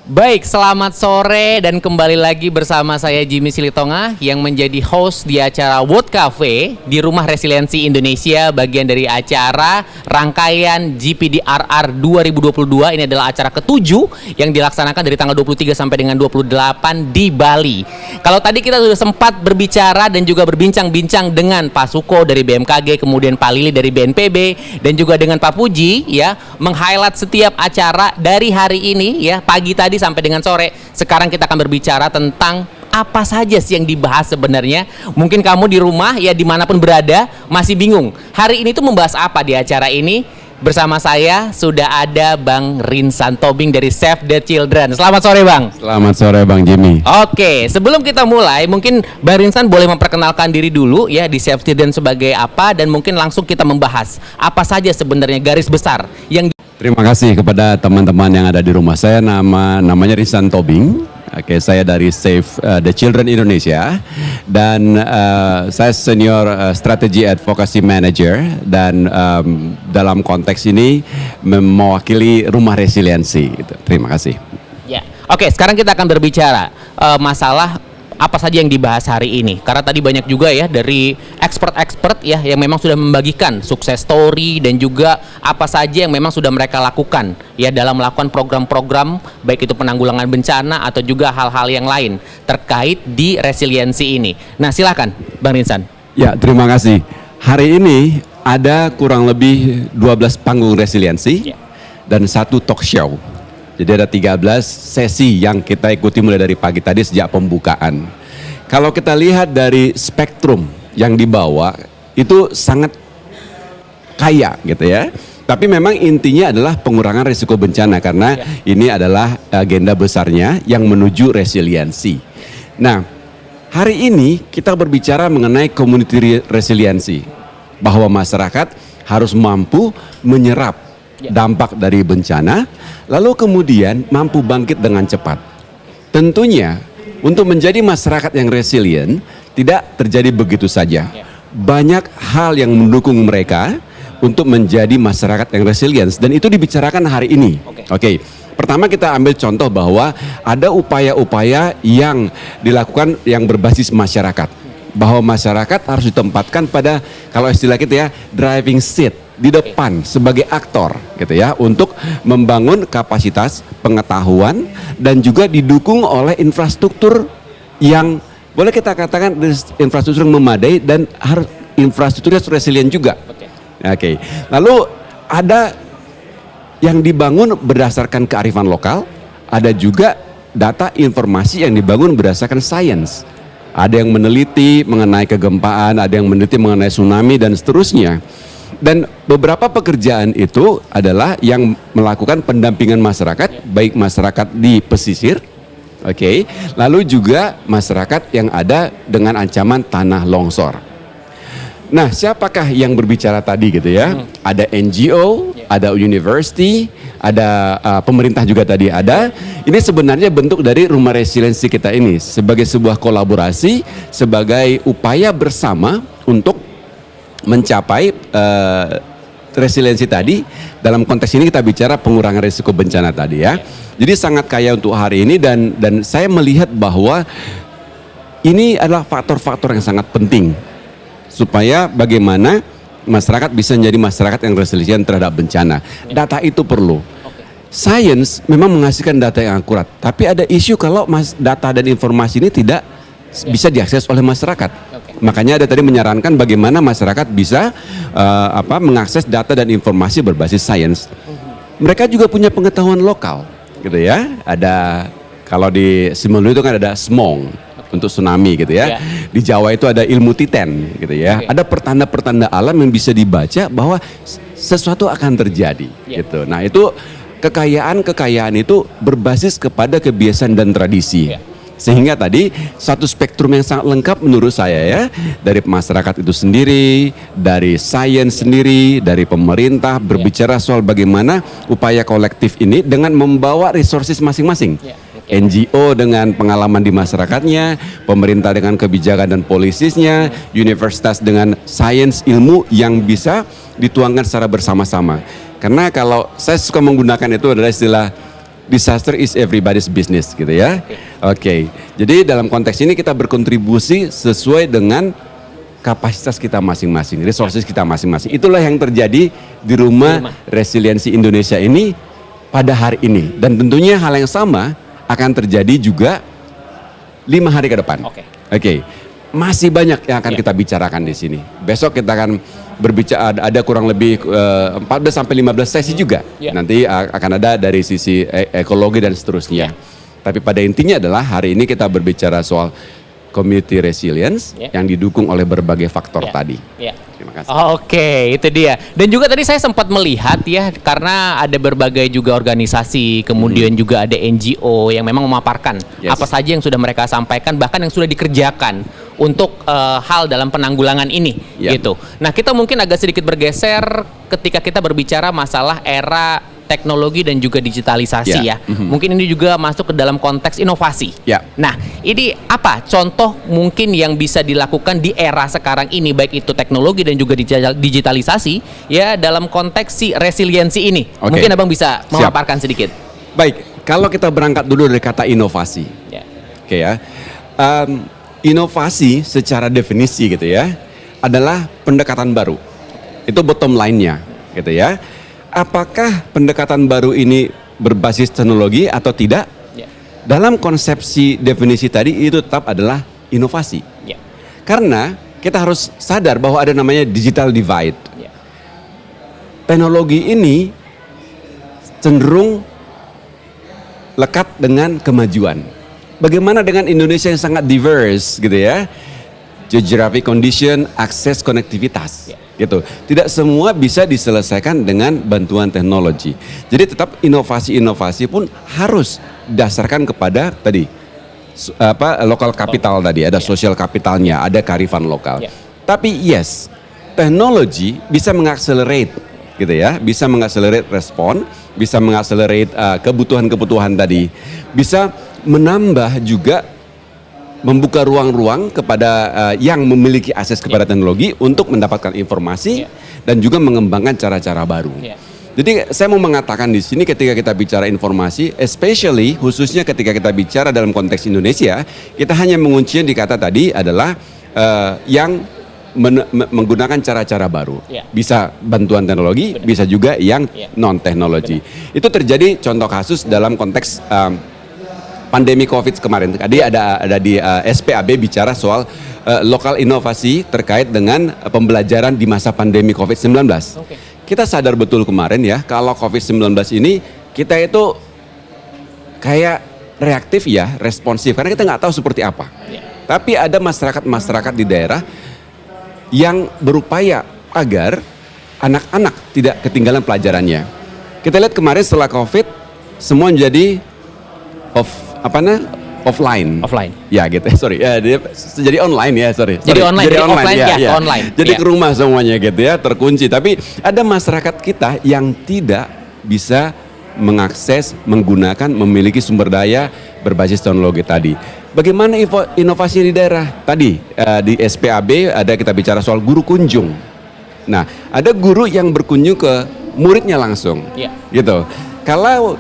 Baik, selamat sore dan kembali lagi bersama saya Jimmy Silitonga yang menjadi host di acara World Cafe di Rumah Resiliensi Indonesia, bagian dari acara rangkaian GPDRR 2022. Ini adalah acara ke-7 yang dilaksanakan dari tanggal 23 sampai dengan 28 di Bali. Kalau tadi kita sudah sempat berbicara dan juga berbincang-bincang dengan Pak Suko dari BMKG, kemudian Pak Lili dari BNPB dan juga dengan Pak Puji ya, meng-highlight setiap acara dari hari ini ya, pagi tadi sampai dengan sore. Sekarang kita akan berbicara tentang apa saja sih yang dibahas sebenarnya. Mungkin kamu di rumah ya dimanapun berada masih bingung hari ini tuh membahas apa di acara ini. Bersama saya sudah ada Bang Rinsan Tobing dari Save the Children. Selamat sore Bang. Selamat sore Bang Jimmy. Oke, sebelum kita mulai mungkin Bang Rinsan boleh memperkenalkan diri dulu ya di Save the Children sebagai apa, dan mungkin langsung kita membahas apa saja sebenarnya garis besar yang Terima kasih kepada teman-teman yang ada di rumah. Saya namanya Rinsan Tobing. Oke, saya dari Save the Children Indonesia dan saya senior strategy advocacy manager dan dalam konteks ini mewakili Rumah Resiliensi. Gitu. Terima kasih. ya. Oke, sekarang kita akan berbicara masalah apa saja yang dibahas hari ini, karena tadi banyak juga ya dari expert-expert ya yang memang sudah membagikan sukses story dan juga apa saja yang memang sudah mereka lakukan ya dalam melakukan program-program baik itu penanggulangan bencana atau juga hal-hal yang lain terkait di resiliensi ini. Nah, silakan Bang Rinsan. Ya, terima kasih. Hari ini ada kurang lebih 12 panggung resiliensi dan satu talk show. Jadi ada 13 sesi yang kita ikuti mulai dari pagi tadi sejak pembukaan. Kalau kita lihat dari spektrum yang dibawa itu sangat kaya gitu ya. Tapi memang intinya adalah pengurangan risiko bencana karena ini adalah agenda besarnya yang menuju resiliensi. Nah, hari ini kita berbicara mengenai community resiliensi, bahwa masyarakat harus mampu menyerap dampak dari bencana, lalu kemudian mampu bangkit dengan cepat. Tentunya untuk menjadi masyarakat yang resilient tidak terjadi begitu saja. Banyak hal yang mendukung mereka untuk menjadi masyarakat yang resilient dan itu dibicarakan hari ini. Oke. Pertama kita ambil contoh bahwa ada upaya-upaya yang dilakukan yang berbasis masyarakat. Bahwa masyarakat harus ditempatkan pada, kalau istilah kita ya, driving seat, di depan sebagai aktor gitu ya, untuk membangun kapasitas pengetahuan dan juga didukung oleh infrastruktur yang boleh kita katakan infrastruktur yang memadai dan harus infrastrukturnya resilient juga. Oke. Lalu ada yang dibangun berdasarkan kearifan lokal, ada juga data informasi yang dibangun berdasarkan sains. Ada yang meneliti mengenai kegempaan, ada yang meneliti mengenai tsunami dan seterusnya. Dan beberapa pekerjaan itu adalah yang melakukan pendampingan masyarakat, baik masyarakat di pesisir, lalu juga masyarakat yang ada dengan ancaman tanah longsor. Nah, siapakah yang berbicara tadi gitu ya? Ada NGO, ada university, ada pemerintah juga tadi ada. Ini sebenarnya bentuk dari Rumah Resiliensi kita ini sebagai sebuah kolaborasi, sebagai upaya bersama untuk mencapai resiliensi tadi. Dalam konteks ini kita bicara pengurangan risiko bencana tadi ya. Jadi sangat kaya untuk hari ini dan saya melihat bahwa ini adalah faktor-faktor yang sangat penting supaya bagaimana masyarakat bisa menjadi masyarakat yang resilient terhadap bencana. Data itu perlu. Sains memang menghasilkan data yang akurat, tapi ada isu kalau data dan informasi ini tidak bisa diakses oleh masyarakat. Makanya ada tadi menyarankan bagaimana masyarakat bisa mengakses data dan informasi berbasis sains. Mereka juga punya pengetahuan lokal, gitu ya. Ada kalau di Simelu itu kan ada SMONG untuk tsunami gitu ya. Di Jawa itu ada ilmu titen gitu ya. Ada pertanda-pertanda alam yang bisa dibaca bahwa sesuatu akan terjadi gitu. Nah, itu kekayaan itu berbasis kepada kebiasaan dan tradisi. Sehingga tadi satu spektrum yang sangat lengkap menurut saya ya, dari masyarakat itu sendiri, dari sains sendiri, dari pemerintah berbicara soal bagaimana upaya kolektif ini dengan membawa resources masing-masing. NGO dengan pengalaman di masyarakatnya, pemerintah dengan kebijakan dan polisisnya, universitas dengan sains ilmu yang bisa dituangkan secara bersama-sama. Karena kalau saya suka menggunakan itu adalah istilah disaster is everybody's business gitu ya. Oke. Jadi dalam konteks ini kita berkontribusi sesuai dengan kapasitas kita masing-masing, resources kita masing-masing. Itulah yang terjadi di Rumah Resiliensi Indonesia ini pada hari ini. Dan tentunya hal yang sama akan terjadi juga 5 hari ke depan. Oke. Masih banyak yang akan kita bicarakan di sini. Besok kita akan berbicara, ada kurang lebih 14 sampai 15 sesi juga. Nanti akan ada dari sisi ekologi dan seterusnya. Tapi pada intinya adalah hari ini kita berbicara soal community resilience yang didukung oleh berbagai faktor tadi. Terima kasih. Oke, itu dia. Dan juga tadi saya sempat melihat ya, karena ada berbagai juga organisasi, kemudian juga ada NGO yang memang memaparkan apa saja yang sudah mereka sampaikan, bahkan yang sudah dikerjakan untuk hal dalam penanggulangan ini gitu. Nah, kita mungkin agak sedikit bergeser ketika kita berbicara masalah era teknologi dan juga digitalisasi ya. Mungkin ini juga masuk ke dalam konteks inovasi. Nah, ini apa contoh mungkin yang bisa dilakukan di era sekarang ini, baik itu teknologi dan juga digitalisasi ya, dalam konteks si resiliensi ini. Mungkin Abang bisa memaparkan sedikit. Baik, kalau kita berangkat dulu dari kata inovasi. Oke ya. Inovasi secara definisi gitu ya adalah pendekatan baru. Itu bottom line-nya gitu ya. Apakah pendekatan baru ini berbasis teknologi atau tidak? Dalam konsepsi definisi tadi itu tetap adalah inovasi. Karena kita harus sadar bahwa ada namanya digital divide. Teknologi ini cenderung lekat dengan kemajuan. Bagaimana dengan Indonesia yang sangat diverse gitu ya? Geographic condition, akses konektivitas. Gitu. Tidak semua bisa diselesaikan dengan bantuan teknologi. Jadi tetap inovasi-inovasi pun harus dasarkan kepada tadi lokal kapital tadi, ada social kapitalnya, ada kearifan lokal. Tapi yes, teknologi bisa mengakselerate gitu ya, bisa mengakselerate respon, bisa mengakselerate kebutuhan-kebutuhan tadi, bisa menambah juga membuka ruang-ruang kepada yang memiliki akses kepada teknologi untuk mendapatkan informasi dan juga mengembangkan cara-cara baru. Jadi saya mau mengatakan di sini ketika kita bicara informasi, especially khususnya ketika kita bicara dalam konteks Indonesia, kita hanya menguncinya di kata tadi adalah yang menggunakan cara-cara baru. Bisa bantuan teknologi, bisa juga yang non teknologi. Itu terjadi contoh kasus dalam konteks pandemi COVID kemarin. Tadi ada di SPAB bicara soal lokal inovasi terkait dengan pembelajaran di masa pandemi COVID-19. Kita sadar betul kemarin ya, kalau COVID-19 ini kita itu kayak reaktif ya, responsif, karena kita nggak tahu seperti apa. Tapi ada masyarakat di daerah yang berupaya agar anak-anak tidak ketinggalan pelajarannya. Kita lihat kemarin setelah COVID, semua menjadi offline. Ya gitu. Sorry. Ya, jadi online ya, sorry. Jadi online, jadi offline ya. Online. Jadi ke rumah semuanya gitu ya, terkunci. Tapi ada masyarakat kita yang tidak bisa mengakses, menggunakan, memiliki sumber daya berbasis teknologi tadi. Bagaimana inovasi di daerah? Tadi di SPAB ada kita bicara soal guru kunjung. Nah, ada guru yang berkunjung ke muridnya langsung. Gitu. Kalau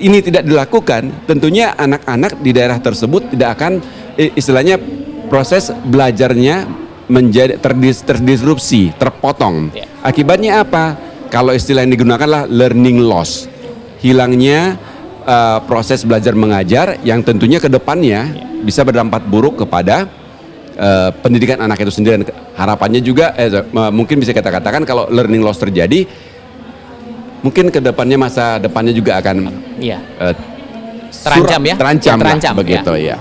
ini tidak dilakukan, tentunya anak-anak di daerah tersebut tidak akan istilahnya proses belajarnya menjadi terdisrupsi, terpotong. Akibatnya apa? Kalau istilah yang digunakan adalah learning loss. Hilangnya proses belajar mengajar yang tentunya ke depannya bisa berdampak buruk kepada pendidikan anak itu sendiri. Dan harapannya juga mungkin bisa kita katakan kalau learning loss terjadi, mungkin ke depannya masa depannya juga akan terancam begitu ya.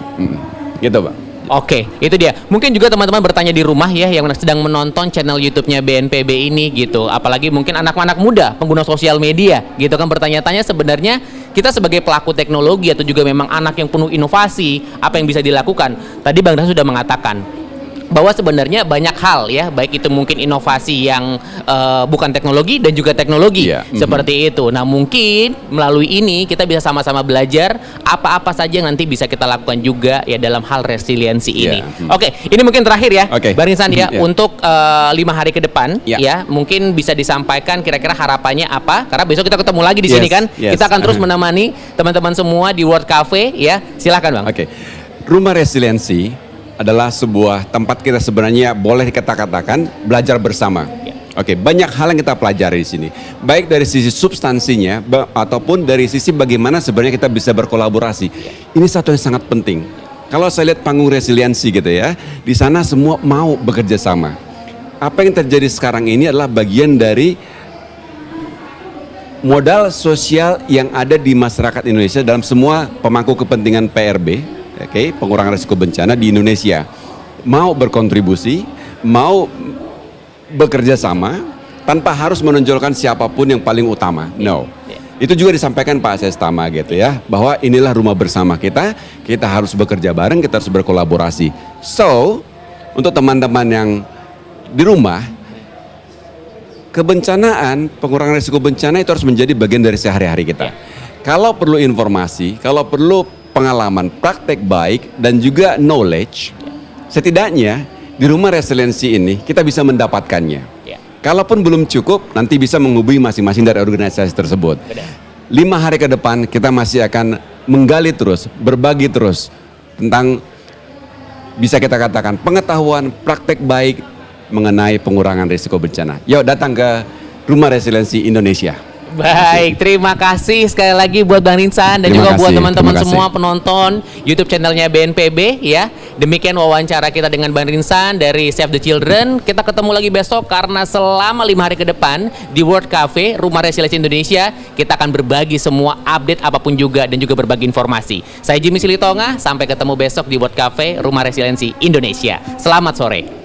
Gitu, Pak. Oke, itu dia. Mungkin juga teman-teman bertanya di rumah ya yang sedang menonton channel YouTube-nya BNPB ini gitu. Apalagi mungkin anak-anak muda pengguna sosial media gitu kan, bertanya-tanya sebenarnya kita sebagai pelaku teknologi atau juga memang anak yang penuh inovasi, apa yang bisa dilakukan? Tadi Bang Das sudah mengatakan bahwa sebenarnya banyak hal ya, baik itu mungkin inovasi yang bukan teknologi dan juga teknologi seperti itu. Nah mungkin melalui ini kita bisa sama-sama belajar apa-apa saja yang nanti bisa kita lakukan juga ya dalam hal resiliensi ini. Oke, ini mungkin terakhir ya, Bang Rinsan ya, untuk 5 hari ke depan ya, mungkin bisa disampaikan kira-kira harapannya apa? Karena besok kita ketemu lagi di sini kan, kita akan terus menemani teman-teman semua di World Cafe ya. Silakan Bang. Oke, Rumah Resiliensi adalah sebuah tempat kita sebenarnya boleh kita katakan belajar bersama. Oke, banyak hal yang kita pelajari di sini. Baik dari sisi substansinya ataupun dari sisi bagaimana sebenarnya kita bisa berkolaborasi. Ini satu yang sangat penting. Kalau saya lihat panggung resiliensi gitu ya, di sana semua mau bekerja sama. Apa yang terjadi sekarang ini adalah bagian dari modal sosial yang ada di masyarakat Indonesia dalam semua pemangku kepentingan PRB. Pengurangan risiko bencana di Indonesia mau berkontribusi, mau bekerja sama tanpa harus menonjolkan siapapun yang paling utama. No, itu juga disampaikan Pak Sestama gitu ya, bahwa inilah rumah bersama kita harus bekerja bareng, kita harus berkolaborasi. So, untuk teman-teman yang di rumah, kebencanaan, pengurangan risiko bencana itu harus menjadi bagian dari sehari-hari kita. Kalau perlu informasi, kalau perlu pengalaman, praktek baik, dan juga knowledge, setidaknya di rumah resiliensi ini kita bisa mendapatkannya. Kalaupun belum cukup, nanti bisa menghubungi masing-masing dari organisasi tersebut. 5 hari ke depan kita masih akan menggali terus, berbagi terus tentang, bisa kita katakan, pengetahuan, praktek baik mengenai pengurangan risiko bencana. Yuk datang ke Rumah Resiliensi Indonesia. Baik, terima kasih sekali lagi buat Bang Rinsan dan juga buat teman-teman semua penonton YouTube channelnya BNPB ya. Demikian wawancara kita dengan Bang Rinsan dari Save the Children. Kita ketemu lagi besok karena selama 5 hari ke depan di World Cafe Rumah Resiliensi Indonesia kita akan berbagi semua update apapun juga dan juga berbagi informasi. Saya Jimmy Silitonga, sampai ketemu besok di World Cafe Rumah Resiliensi Indonesia. Selamat sore.